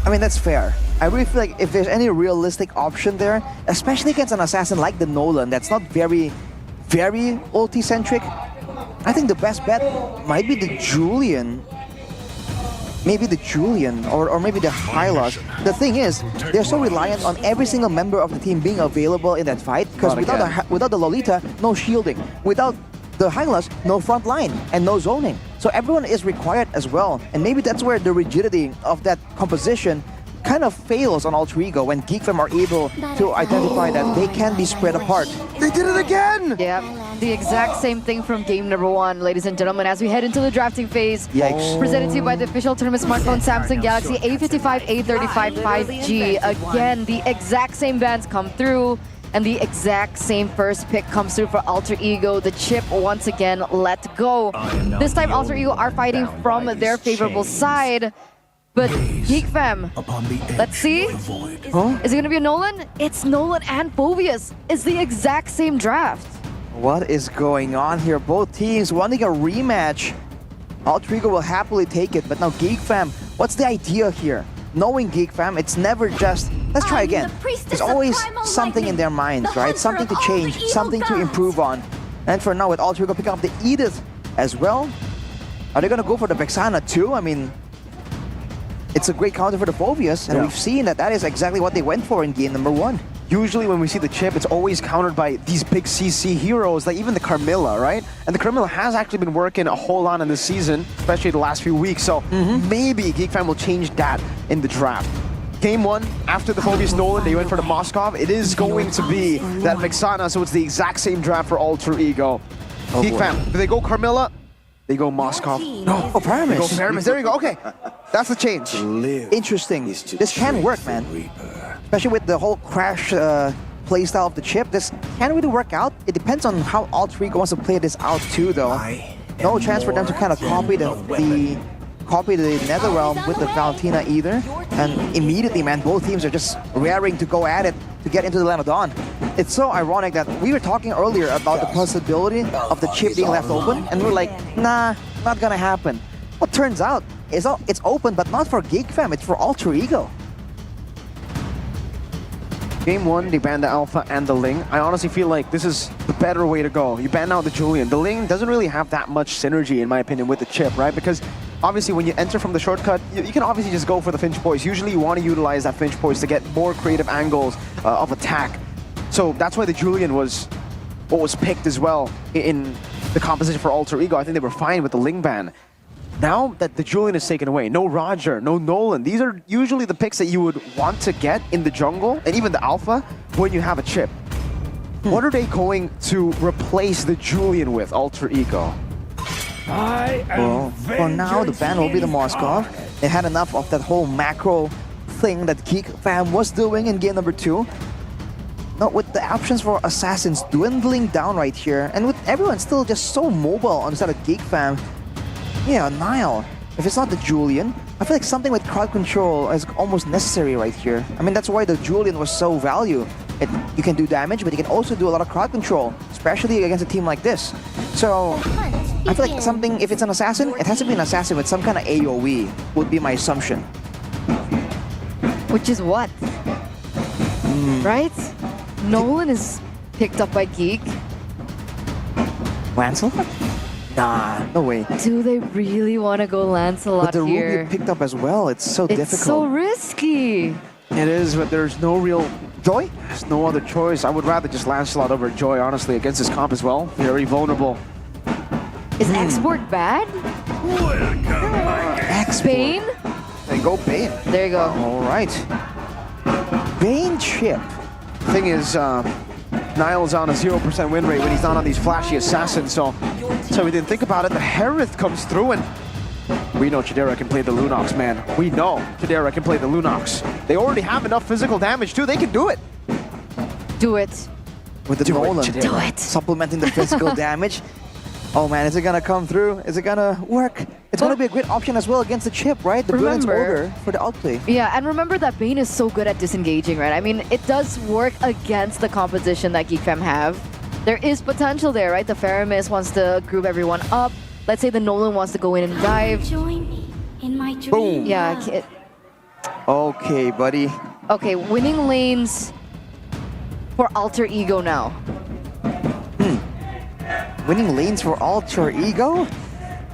I mean, that's fair. I really feel like if there's any realistic option there, especially against an assassin like the Nolan, that's not very ulti-centric, I think the best bet might be the Julian. Maybe the Julian or maybe the Hylos. The thing is, they're so reliant on every single member of the team being available in that fight, because without the Lolita, no shielding. Without the Hylos, no front line and no zoning. So everyone is required as well. And maybe that's where the rigidity of that composition kind of fails on Alter Ego when Geek Fam are able to identify that they can be spread apart. They did it again! Yep, the exact same thing from game number 1, ladies and gentlemen, as we head into the drafting phase. Yikes. Presented to you by the official tournament smartphone Samsung Galaxy A55, A35 5G. Again, the exact same bands come through, and the exact same first pick comes through for Alter Ego. The chip once again let go. This time Alter Ego are fighting from their favorable side. But Geek Fam, let's see. Huh? Is it gonna be a Nolan? It's Nolan and Phobius. It's the exact same draft. What is going on here? Both teams wanting a rematch. Alter Ego will happily take it, but now Geek Fam, what's the idea here? Knowing Geek Fam, it's never just, let's try again. There's always something in their minds, right? Something to change, something to improve on. And for now, with Alter Ego picking up the Edith as well, are they gonna go for the Vexana too? I mean, it's a great counter for the Phobius, and we've seen that is exactly what they went for in game number 1. Usually when we see the chip, it's always countered by these big CC heroes, like even the Carmilla, right? And the Carmilla has actually been working a whole lot in this season, especially the last few weeks, so maybe Geek Fam will change that in the draft. Game 1, after the Phobius Nolan, they went for the Moskov. It is going to be that Vexana, so it's the exact same draft for Alter Ego. Geek Fam, do they go Carmilla? They go Moskov. No, oh, Paramis. They go Paramis. There you go. Okay, that's the change. Interesting. This can work, man. Especially with the whole crash playstyle of the chip. This can really work out. It depends on how Alter Ego wants to play this out too, though. No chance for them to kind of copy the Netherrealm with the Valentina either. And immediately, man, both teams are just raring to go at it to get into the Land of Dawn. It's so ironic that we were talking earlier about the possibility of the chip being left open, and we're like, nah, not gonna happen. What turns out is it's open, but not for Geek Fam, it's for Alter Ego. Game 1, they banned the Alpha and the Ling. I honestly feel like this is the better way to go. You ban out the Julian. The Ling doesn't really have that much synergy, in my opinion, with the chip, right? Because obviously when you enter from the shortcut, you can obviously just go for the Finch Poise. Usually you want to utilize that Finch Poise to get more creative angles of attack. So that's why the Julian was what was picked as well in the composition for Alter Ego. I think they were fine with the Ling ban. Now that the Julian is taken away, no Roger, no Nolan, these are usually the picks that you would want to get in the jungle, and even the Alpha, when you have a chip. What are they going to replace the Julian with, Alter Ego? Well, for now, the ban will be the Moskov. They had enough of that whole macro thing that Geek Fam was doing in game number 2. Now, with the options for Assassins dwindling down right here, and with everyone still just so mobile on the side of Geek Fam, yeah, Nile. If it's not the Julian, I feel like something with crowd control is almost necessary right here. I mean, that's why the Julian was so valued. You can do damage, but you can also do a lot of crowd control, especially against a team like this. So, I feel like something, if it's an assassin, it has to be an assassin with some kind of AoE, would be my assumption. Which is what? Right? Nolan is picked up by Geek. Lancelot? Nah, no way. Do they really want to go Lancelot But the here? Ruby picked up as well. It's so difficult. It's so risky. It is, but there's no real Joy. There's no other choice. I would rather just Lancelot over Joy, honestly, against this comp as well. Very vulnerable. Is export bad? Bane? Then go Bane. There you go. All right. Bane chip. Thing is, Niall's on a 0% win rate when he's not on these flashy assassins, so we didn't think about it. The Herith comes through, and we know Chidera can play the Lunox, man. We know Chidera can play the Lunox. They already have enough physical damage, too. They can do it. Do it. With the Do it, Nolan. Chidera. Do it. Supplementing the physical damage. Oh man, is it gonna come through? Is it gonna work? It's gonna be a great option as well against the chip, right? The Brilliance Order for the outplay. Yeah, and remember that Bane is so good at disengaging, right? I mean, it does work against the composition that Geek Fam have. There is potential there, right? The Faramis wants to group everyone up. Let's say the Nolan wants to go in and dive. Join me in my dream. Boom. Yeah, Okay, buddy. Okay, winning lanes for Alter Ego now. Winning lanes for Alter Ego?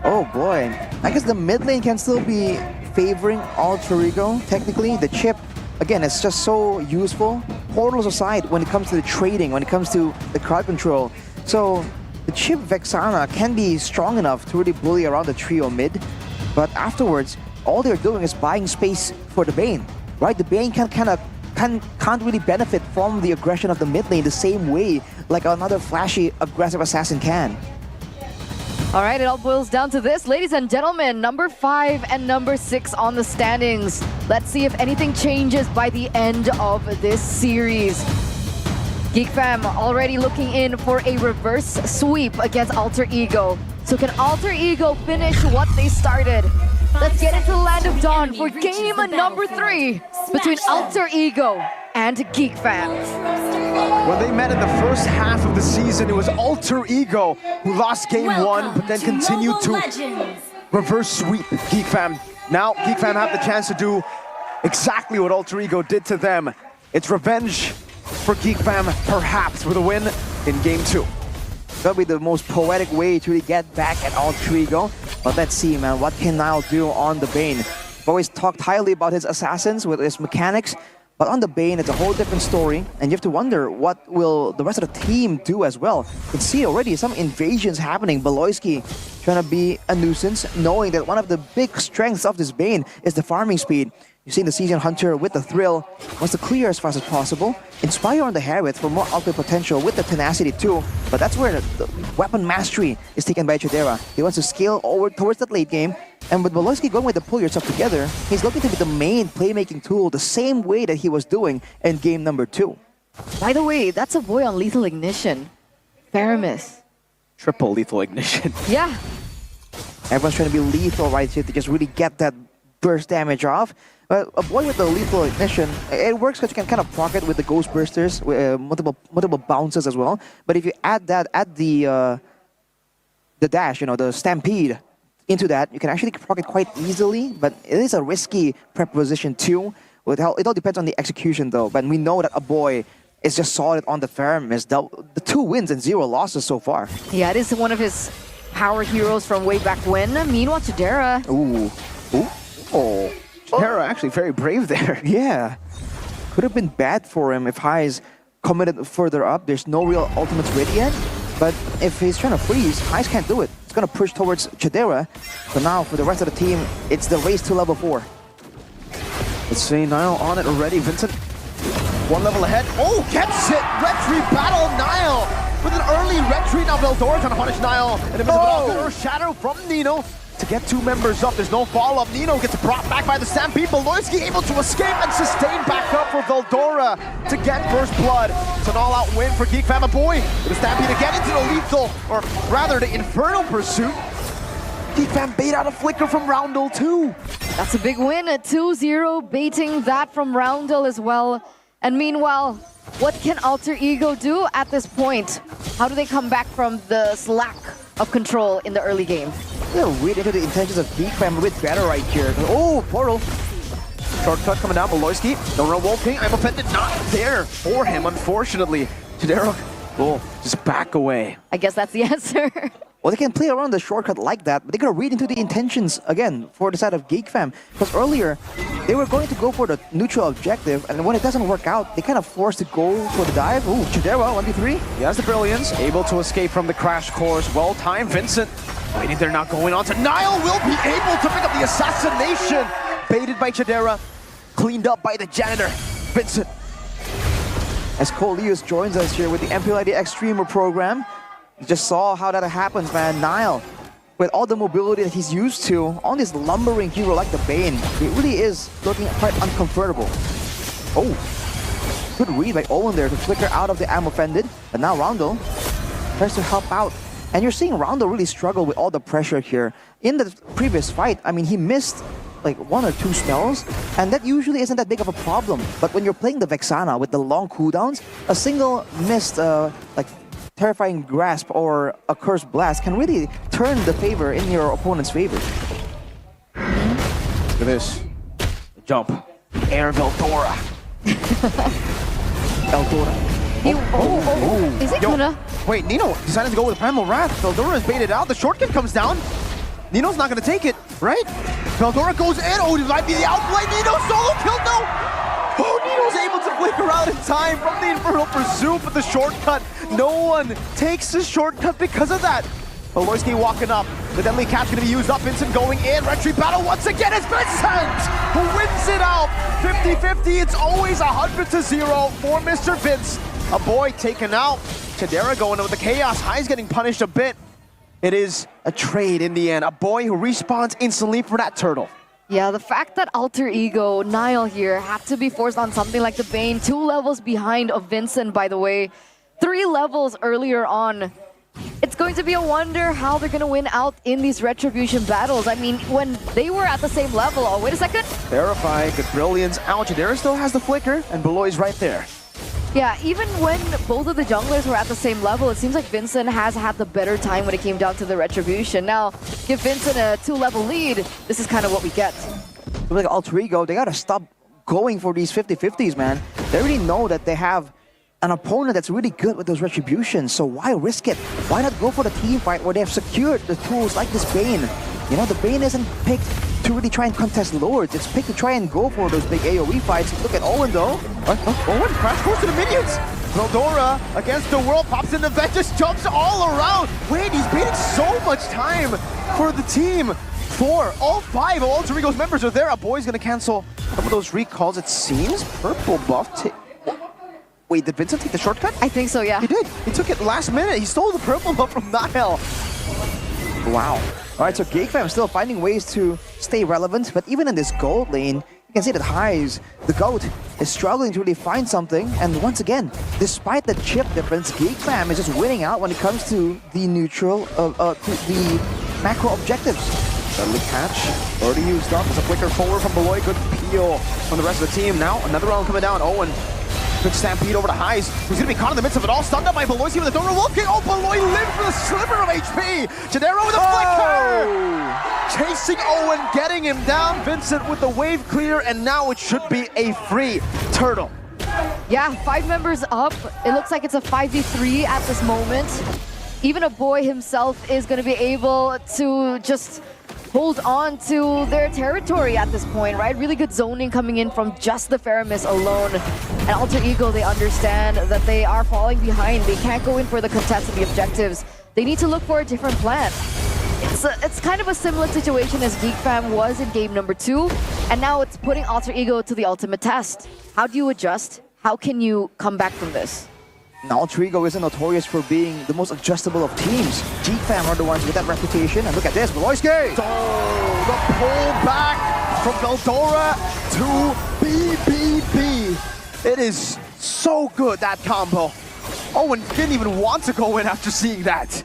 Oh boy. I guess the mid lane can still be favoring Alter Ego. Technically, the chip, again, it's just so useful. Portals aside, when it comes to the trading, when it comes to the crowd control. So the chip Vexana can be strong enough to really bully around the trio mid. But afterwards, all they're doing is buying space for the Bane. Right? The Bane can't really benefit from the aggression of the mid lane the same way like another flashy, aggressive assassin can. All right, it all boils down to this. Ladies and gentlemen, number 5 and number 6 on the standings. Let's see if anything changes by the end of this series. Geek Fam already looking in for a reverse sweep against Alter Ego. So can Alter Ego finish what they started? Let's get into the Land of Dawn for game number 3 between Alter Ego and Geek Fam. When they met in the first half of the season, it was Alter Ego who lost game 1, but then continued to reverse sweep Geek Fam. Now Geek Fam have the chance to do exactly what Alter Ego did to them. It's revenge for Geek Fam, perhaps, with a win in game 2. That'll be the most poetic way to really get back at Alter Ego. But let's see, man, what can Niall do on the Bane? I've always talked highly about his assassins with his mechanics, but on the Bane, it's a whole different story, and you have to wonder what will the rest of the team do as well. You can see already some invasions happening. Beloyski trying to be a nuisance, knowing that one of the big strengths of this Bane is the farming speed. You've seen the Season Hunter with the Thrill, wants to clear as fast as possible. Inspire on the Harriet for more output potential with the Tenacity too, but that's where the weapon mastery is taken by Kedua. He wants to scale over towards that late game, and with Beloyski going with the pull yourself together, he's looking to be the main playmaking tool the same way that he was doing in game number 2. By the way, that's a boy on Lethal Ignition. Faramis. Triple Lethal Ignition. Yeah. Everyone's trying to be lethal right here to just really get that burst damage off. But a boy with the Lethal Ignition, it works because you can kind of proc it with the Ghost Bursters, multiple bounces as well. But if you add that, add the dash, you know, the Stampede into that, you can actually proc it quite easily. But it is a risky prep position too. It all depends on the execution though. But we know that a boy is just solid on the Faramis. The 2 wins and 0 losses so far. Yeah, it is one of his power heroes from way back when. Meanwhile, Chidera. Ooh. Ooh. Oh. Kedua actually very brave there. Yeah. Could have been bad for him if High's committed further up. There's no real ultimates ready yet. But if he's trying to freeze, Highs can't do it. It's going to push towards Kedua. So now for the rest of the team, it's the race to level 4. Let's see, Niall on it already. Vincent, 1 level ahead. Oh, gets it! Retreat battle, Niall! With an early retreat, now Veldora trying to punish Niall. And invisible shadow from Nino to get 2 members up. There's no follow-up. Nino gets brought back by the Stampede. Beloyski able to escape and sustain back up for Veldora to get first blood. It's an all-out win for Geek Fam. Boy, with the Stampede to get into the lethal, or rather the Infernal Pursuit. Geek Fam bait out a flicker from Roundel too. That's a big win, a 2-0, baiting that from Roundel as well. And meanwhile, what can Alter Ego do at this point? How do they come back from the lack of control in the early game? They'll read into the intentions of Geek Fam a bit better right here. Oh, portal. Shortcut coming down, Beloyski. Don't run Wolfing. I'm offended. Not there for him, unfortunately. Kedua will just back away. I guess that's the answer. Well, they can play around the shortcut like that, but they gotta read into the intentions again for the side of Geek Fam. Because earlier, they were going to go for the neutral objective, and when it doesn't work out, they kind of forced to go for the dive. Ooh, Kedua, 1v3. He has the Brilliance, able to escape from the crash course. Well timed, Vincent. Waiting there, not going on to Niall, will be able to pick up the assassination. Baited by Kedua, cleaned up by the janitor, Vincent. As Cole Lewis joins us here with the MPLID Extremer program. You just saw how that happens, man. Niall, with all the mobility that he's used to, on this lumbering hero like the Bane, he really is looking quite uncomfortable. Oh, good read by Owen there to flicker out of the ammo fended. But now Roundel tries to help out. And you're seeing Roundel really struggle with all the pressure here. In the previous fight, I mean, he missed like 1 or 2 spells, and that usually isn't that big of a problem. But when you're playing the Vexana with the long cooldowns, a single missed like Terrifying Grasp or a Cursed Blast can really turn the favor in your opponent's favor. Look at this. Jump. Air Veldora. Eldora. Is it gonna? Wait, Nino decided to go with Primal Wrath. Veldora is baited out. The shortcut comes down. Nino's not going to take it, right? Veldora goes in. Oh, it might be the outplay. Nino solo kill. No! Oh, Nino's able to flicker out in time from the Infernal Pursuit, but the shortcut. No one takes the shortcut because of that. Oloyski walking up. The deadly catch going to be used up. Vincent going in. Retreat battle once again. It's Vincent who wins it out. 50-50. It's always 100-0 for Mr. Vince. A boy taken out. Kedua going in with the chaos. High's getting punished a bit. It is a trade in the end. A boy who respawns instantly for that turtle. Yeah, the fact that Alter Ego, Niall here, had to be forced on something like the Bane, 2 levels behind of Vincent, by the way, 3 levels earlier on. It's going to be a wonder how they're going to win out in these Retribution battles. I mean, when they were at the same level, oh, wait a second. Verify, good brilliance. Kedua still has the flicker, and Beloy's right there. Yeah, even when both of the junglers were at the same level, it seems like Vincent has had the better time when it came down to the Retribution. Now, give Vincent a 2-level lead, this is kind of what we get. Like Alter Ego, they gotta stop going for these 50-50s, man. They already know that they have an opponent that's really good with those Retributions, so why risk it? Why not go for the team fight where they have secured the tools like this Bane? You know, the Bane isn't picked to really try and contest Lords. It's picked to try and go for those big AoE fights. Look at Owen, though. Owen crash course to the minions. Veldora against the world, pops in the vent, just jumps all around. Wait, he's baiting so much time for the team. 4, all 5 of Alter Ego's members are there. A boy's gonna cancel some of those recalls, it seems. Purple buff. Wait, did Vincent take the shortcut? I think so, yeah. He did. He took it last minute. He stole the purple buff from Niall. Wow. All right, so Geek fam still finding ways to stay relevant, but even in this gold lane, you can see that Highs, the GOAT, is struggling to really find something. And once again, despite the chip difference, Geek fam is just winning out when it comes to the neutral, to the macro objectives. Deadly catch, already used up as a flicker forward from Beloy. Good peel from the rest of the team. Now another round coming down. Owen, good stampede over to Highs, who's gonna be caught in the midst of it all. Stunned up by Beloy, with the door walking. Oh, Beloy lived for the sliver of HP. Kedua with a flicker! Chasing Owen, getting him down. Vincent with the wave clear, and now it should be a free turtle. Yeah, 5 members up. It looks like it's a 5v3 at this moment. Even a boy himself is going to be able to just hold on to their territory at this point, right? Really good zoning coming in from just the Faramis alone. And Alter Ego, they understand that they are falling behind. They can't go in for the contest and the objectives. They need to look for a different plan. It's kind of a similar situation as Geek Fam was in game number 2, and now it's putting Alter Ego to the ultimate test. How do you adjust? How can you come back from this? Now, Alter Ego isn't notorious for being the most adjustable of teams. Geek fam are the ones with that reputation, and look at this, Oloyski! Oh, the pull back from Veldora to BBB. It is so good, that combo. Owen didn't even want to go in after seeing that.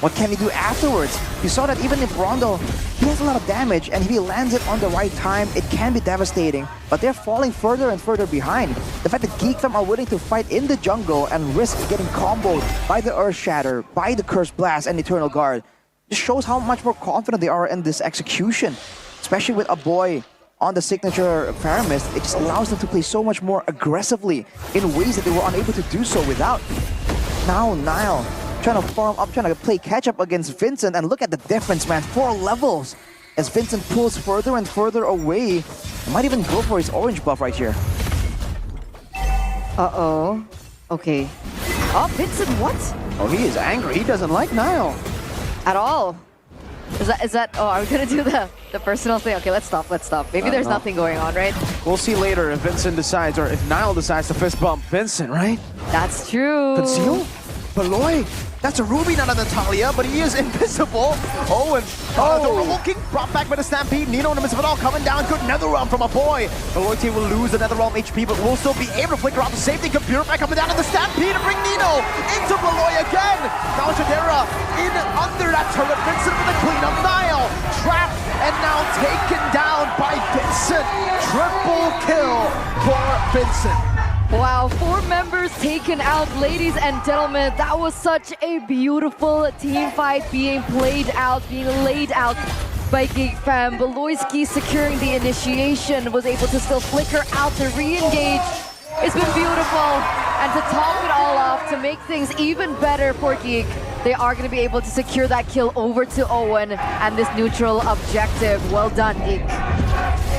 What can he do afterwards? You saw that even if Rondo, he has a lot of damage, and if he lands it on the right time, it can be devastating. But they're falling further and further behind. The fact that Geek fam are willing to fight in the jungle and risk getting comboed by the Earth Shatter, by the Cursed Blast and Eternal Guard, just shows how much more confident they are in this execution. Especially with a boy on the signature Faramis, it just allows them to play so much more aggressively in ways that they were unable to do so without. Now Niall trying to farm up, trying to play catch-up against Vincent, and look at the difference, man. 4 levels as Vincent pulls further and further away. He might even go for his orange buff right here. Uh-oh. Okay. Oh, Vincent, what? Oh, he is angry. He doesn't like Niall. At all. Is that, oh, are we gonna do the personal thing? Okay, let's stop. Maybe there's nothing going on, right? We'll see later if Vincent decides, or if Niall decides to fist bump Vincent, right? That's true. Conceal? Beloy? That's a Ruby, not a Natalia, but he is invisible. Oh, and the King brought back by the Stampede. Nino in the midst of it all coming down. Good Netherrealm from a boy. Beloy team will lose the Netherrealm HP, but will still be able to flicker out the safety. Good Purify coming down in the Stampede to bring Nino into Beloy again. Now Kedua in under that turret. Vincent with a cleanup. Niall trapped and now taken down by Vincent. Triple kill for Vincent. Wow, 4 members taken out, ladies and gentlemen. That was such a beautiful team fight being played out, being laid out by Geek Fam. Beloyski securing the initiation, was able to still flicker out to re-engage. It's been beautiful. And to top it all off, to make things even better for Geek, they are going to be able to secure that kill over to Owen and this neutral objective. Well done, Geek.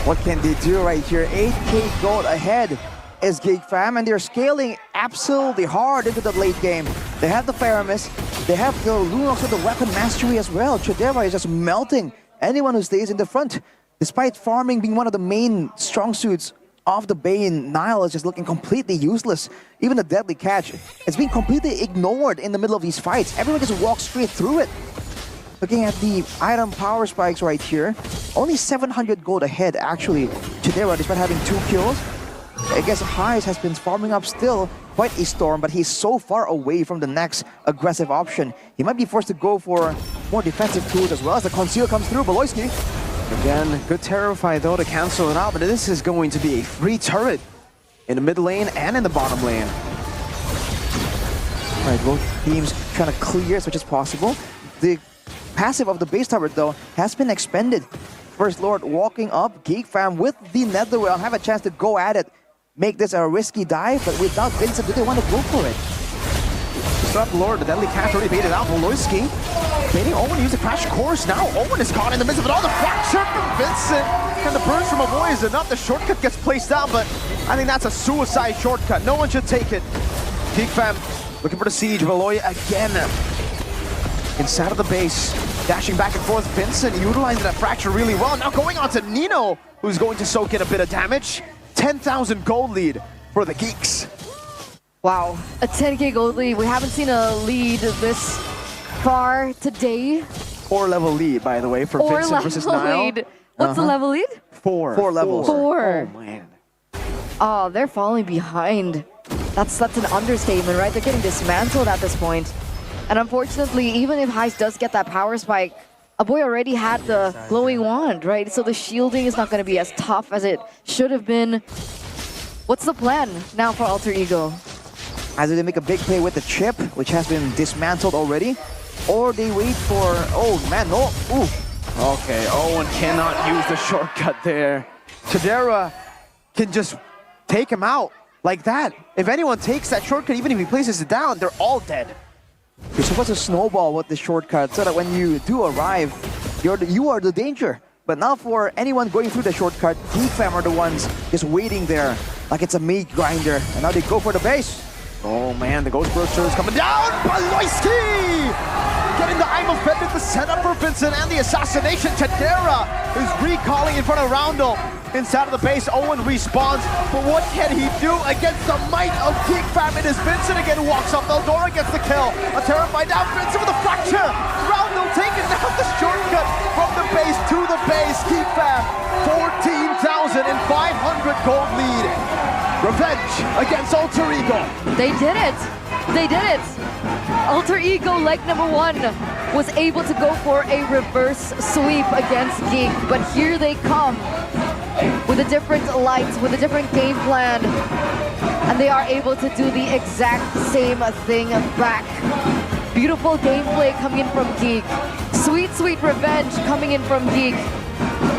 What can they do right here? 8k gold ahead is Geek Fam, and they're scaling absolutely hard into the late game. They have the Faramis, they have the Lunox with the weapon mastery as well. Kedua is just melting anyone who stays in the front. Despite farming being one of the main strong suits of the Bane, Nile is just looking completely useless. Even the deadly catch, it's being completely ignored in the middle of these fights. Everyone just walks straight through it. Looking at the item power spikes right here, only 700 gold ahead actually. Kedua, despite having 2 kills, I guess Heis has been farming up still quite a storm, but he's so far away from the next aggressive option. He might be forced to go for more defensive tools as well as the conceal comes through. Beloyski. Again, good Terrify though to cancel it out, but this is going to be a free turret in the mid lane and in the bottom lane. All right, both teams trying to clear as much as possible. The passive of the base turret though has been expended. First Lord walking up, Geek Fam with the Netherrealm have a chance to go at it. Make this a risky dive, but without Vincent, do they want to go for it? Stop Lord, the deadly catch already baited out. Beloyski baiting Owen to use a crash course. Now Owen is caught in the midst of it all. The fracture from Vincent and the burst from Avoy is enough. The shortcut gets placed down, but I think that's a suicide shortcut. No one should take it. Geek Fam looking for the siege. Beloy again inside of the base, dashing back and forth. Vincent utilizing that fracture really well. Now going on to Nino, who's going to soak in a bit of damage. 10,000 gold lead for the Geeks. Wow, a 10k gold lead. We haven't seen a lead this far today. 4 level lead, by the way, for Vincent versus Nile. Lead. What's the level lead? 4. 4 levels. 4. Oh, man. Oh, they're falling behind. That's an understatement, right? They're getting dismantled at this point. And unfortunately, even if Heis does get that power spike, Aboy already had the glowing wand, right? So the shielding is not going to be as tough as it should have been. What's the plan now for Alter Ego? Either they make a big play with the chip, which has been dismantled already, or they wait for... Oh, man, no. Ooh. Okay, Owen cannot use the shortcut there. Kedua can just take him out like that. If anyone takes that shortcut, even if he places it down, they're all dead. You're supposed to snowball with the shortcut so that when you do arrive, you are the danger. But now for anyone going through the shortcut, Geek Fam are the ones just waiting there like it's a meat grinder. And now they go for the base. Oh man, the Ghost Burster is coming down! Beloyski! Getting the I'm offended, the setup for Vincent and the assassination. Kedua is recalling in front of Roundel. Inside of the base, Owen respawns, but what can he do against the might of Geek Fam? It is Vincent again who walks up. Eldora gets the kill. A terrified down Vincent with a fracture. Roundel taking down the shortcut from the base to the base. Geek Fam, 14,500 gold lead. Revenge against Alter Ego. They did it! They did it! Alter Ego, leg number 1, was able to go for a reverse sweep against Geek, but here they come with a different light, with a different game plan, and they are able to do the exact same thing back. Beautiful gameplay coming in from Geek. Sweet, sweet revenge coming in from Geek.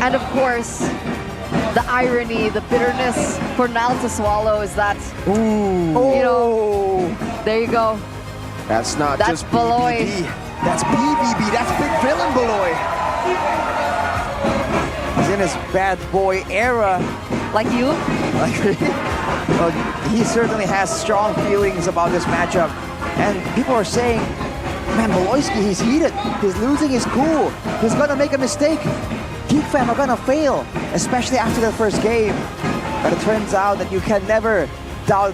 And of course, the irony, the bitterness for Nile to swallow is that, you know, there you go. That's not That's just Beloy. BBB. That's BBB. That's Big Villain Beloy. He's in his bad boy era. Like you? Well, he certainly has strong feelings about this matchup. And people are saying, man, Beloyski, he's heated. He's losing his cool. He's gonna make a mistake. Geek Fam are gonna fail, especially after the first game. But it turns out that you can never doubt